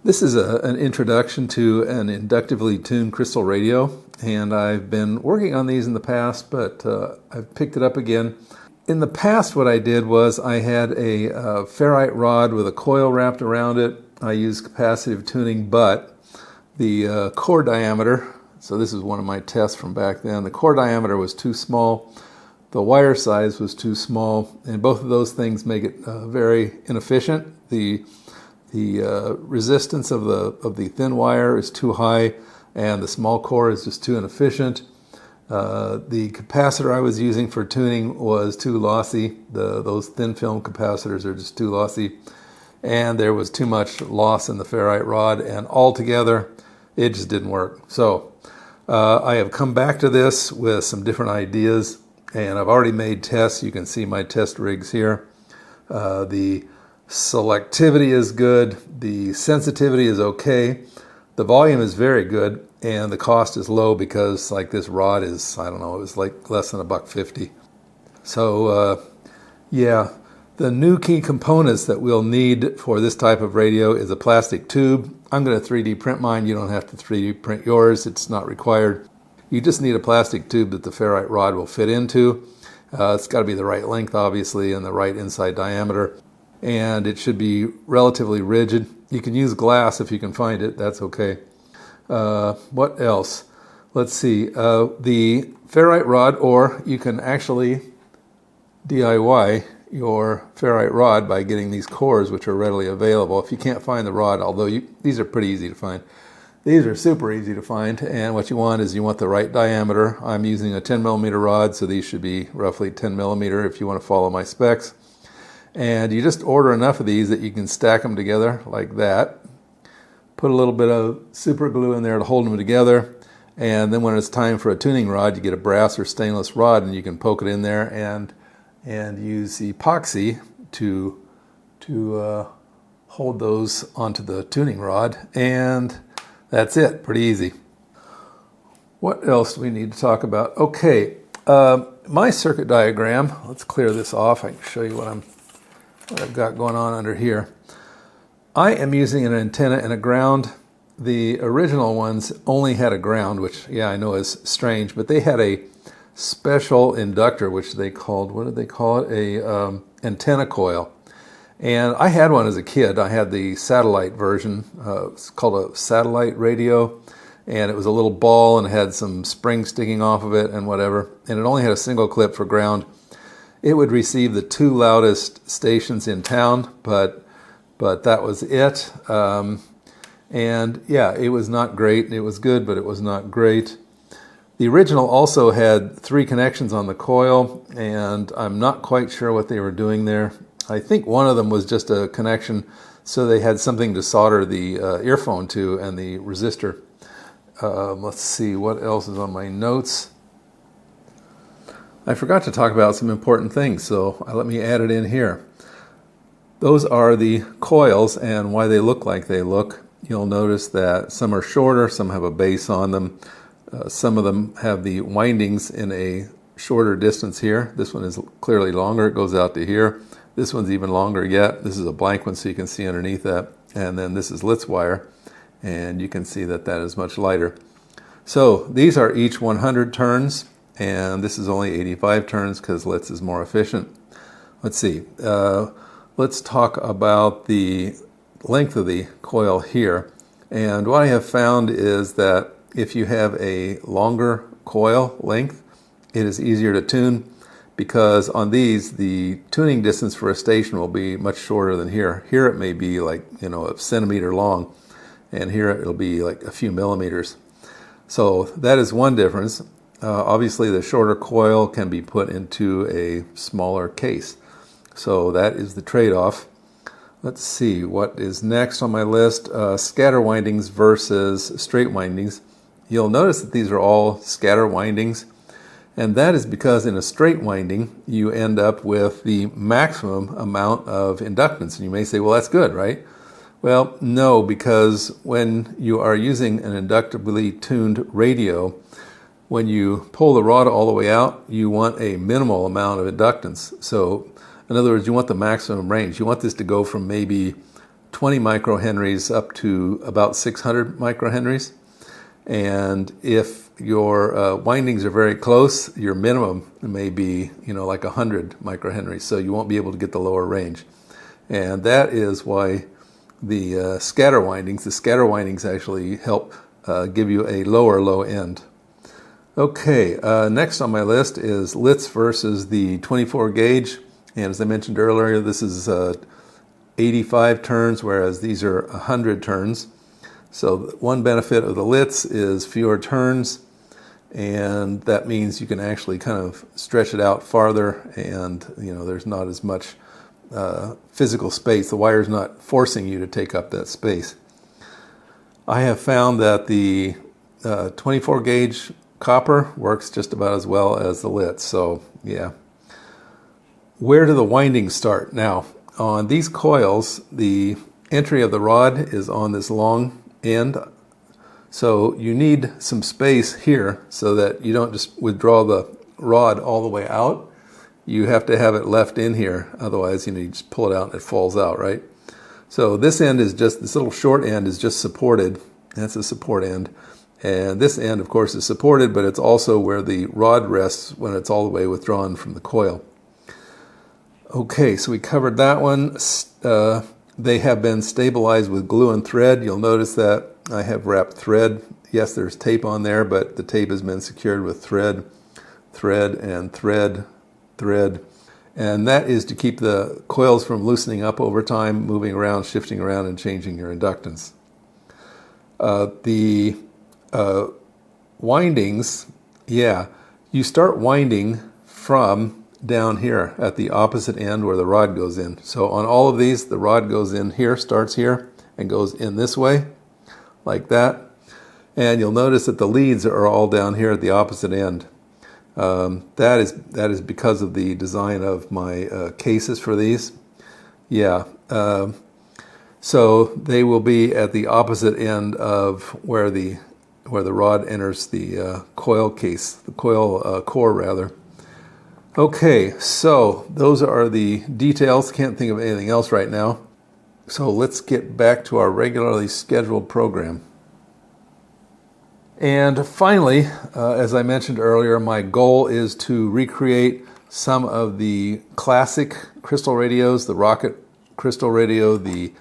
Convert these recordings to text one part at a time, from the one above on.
This is an introduction to an inductively tuned crystal radio, and I've been working on these in the past, but I've picked it up again. In the past, what I did was I had a ferrite rod with a coil wrapped around it. I used capacitive tuning, but the core diameter, so this is one of my tests from back then, the core diameter was too small, the wire size was too small, and both of those things make it very inefficient. The resistance of the thin wire is too high, and the small core is just too inefficient. The capacitor I was using for tuning was too lossy. Those thin film capacitors are just too lossy, and there was too much loss in the ferrite rod, and altogether it just didn't work. So I have come back to this with some different ideas, and I've already made tests. You can see my test rigs here. The selectivity is good, the sensitivity is okay, the volume is very good, and the cost is low because like this rod is, I don't know, it was like less than $1.50. So yeah, the new key components that we'll need for this type of radio is a plastic tube. I'm going to 3D print mine. You don't have to 3D print yours, it's not required. You just need a plastic tube that the ferrite rod will fit into. It's got to be the right length, obviously, and the right inside diameter. And it should be relatively rigid. You can use glass if you can find it, that's okay. What else? Let's see, the ferrite rod, or you can actually DIY your ferrite rod by getting these cores, which are readily available. If you can't find the rod, although these are pretty easy to find. These are super easy to find, and what you want is you want the right diameter. I'm using a 10 millimeter rod, so these should be roughly 10 millimeter if you want to follow my specs. And you just order enough of these that you can stack them together like that. Put a little bit of super glue in there to hold them together. And then when it's time for a tuning rod, you get a brass or stainless rod and you can poke it in there and use epoxy to hold those onto the tuning rod. And that's it, pretty easy. What else do we need to talk about? Okay, my circuit diagram, let's clear this off. I can show you what I've got going on under here. I am using an antenna and a ground. The original ones only had a ground, which, yeah, I know is strange, but they had a special inductor, which they called, what did they call it? A antenna coil. And I had one as a kid. I had the satellite version. It's called a satellite radio, and it was a little ball and it had some springs sticking off of it and whatever. And it only had a single clip for ground. It would receive the 2 loudest stations in town, but that was it. And yeah, it was not great. It was good, but it was not great. The original also had 3 connections on the coil, and I'm not quite sure what they were doing there. I think one of them was just a connection, so they had something to solder the earphone to and the resistor. Let's see, what else is on my notes? I forgot to talk about some important things, so let me add it in here. Those are the coils and why they look like they look. You'll notice that some are shorter, some have a base on them. Some of them have the windings in a shorter distance here. This one is clearly longer, it goes out to here. This one's even longer yet. This is a blank one, so you can see underneath that. And then this is Litz wire, and you can see that that is much lighter. So these are each 100 turns. And this is only 85 turns because Litz is more efficient. Let's see. Let's talk about the length of the coil here. And what I have found is that if you have a longer coil length, it is easier to tune because on these, the tuning distance for a station will be much shorter than here. Here it may be like, a centimeter long, and here it'll be like a few millimeters. So that is one difference. Obviously, the shorter coil can be put into a smaller case. So that is the trade-off. Let's see, what is next on my list? Scatter windings versus straight windings. You'll notice that these are all scatter windings. And that is because in a straight winding, you end up with the maximum amount of inductance. And you may say, well, that's good, right? Well, no, because when you are using an inductively tuned radio, when you pull the rod all the way out, you want a minimal amount of inductance. So, in other words, you want the maximum range. You want this to go from maybe 20 microhenries up to about 600 microhenries. And if your windings are very close, your minimum may be, like 100 microhenries, so you won't be able to get the lower range. And that is why the scatter windings actually help give you a lower low end. Okay, next on my list is Litz versus the 24 gauge. And as I mentioned earlier, this is 85 turns, whereas these are 100 turns. So one benefit of the Litz is fewer turns, and that means you can actually kind of stretch it out farther, and there's not as much physical space. The wire's not forcing you to take up that space. I have found that the 24 gauge copper works just about as well as the Litz, so yeah. Where do the windings start? Now, on these coils, the entry of the rod is on this long end, so you need some space here so that you don't just withdraw the rod all the way out. You have to have it left in here, otherwise you just pull it out and it falls out, right? So this end is just, this little short end is just supported. That's a support end. And this end, of course, is supported, but it's also where the rod rests when it's all the way withdrawn from the coil. Okay, so we covered that one. They have been stabilized with glue and thread. You'll notice that I have wrapped thread. Yes, there's tape on there, but the tape has been secured with thread, and thread. And that is to keep the coils from loosening up over time, moving around, shifting around, and changing your inductance. The windings, you start winding from down here at the opposite end where the rod goes in. So on all of these, the rod goes in here, starts here, and goes in this way, like that. And you'll notice that the leads are all down here at the opposite end. That is because of the design of my cases for these. So they will be at the opposite end of where the rod enters the coil case, the coil core rather. Okay, so those are the details. Can't think of anything else right now. So let's get back to our regularly scheduled program. And finally, as I mentioned earlier, my goal is to recreate some of the classic crystal radios, the rocket crystal radio, the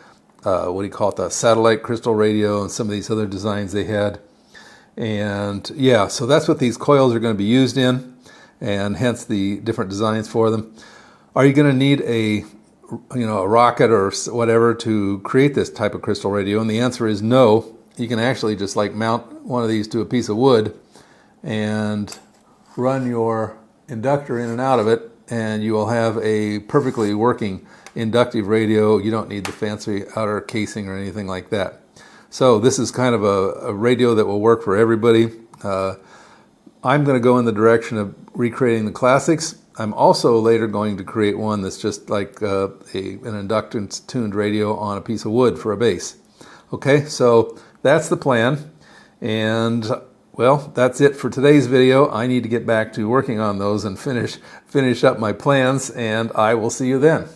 the satellite crystal radio, and some of these other designs they had. And so that's what these coils are going to be used in, and hence the different designs for them. Are you going to need a rocket or whatever to create this type of crystal radio? And the answer is no. You can actually just mount one of these to a piece of wood and run your inductor in and out of it, and you will have a perfectly working inductive radio. You don't need the fancy outer casing or anything like that. So this is kind of a radio that will work for everybody. I'm going to go in the direction of recreating the classics. I'm also later going to create one that's just like an inductor-tuned radio on a piece of wood for a base. Okay, so that's the plan. And well, that's it for today's video. I need to get back to working on those and finish up my plans, and I will see you then.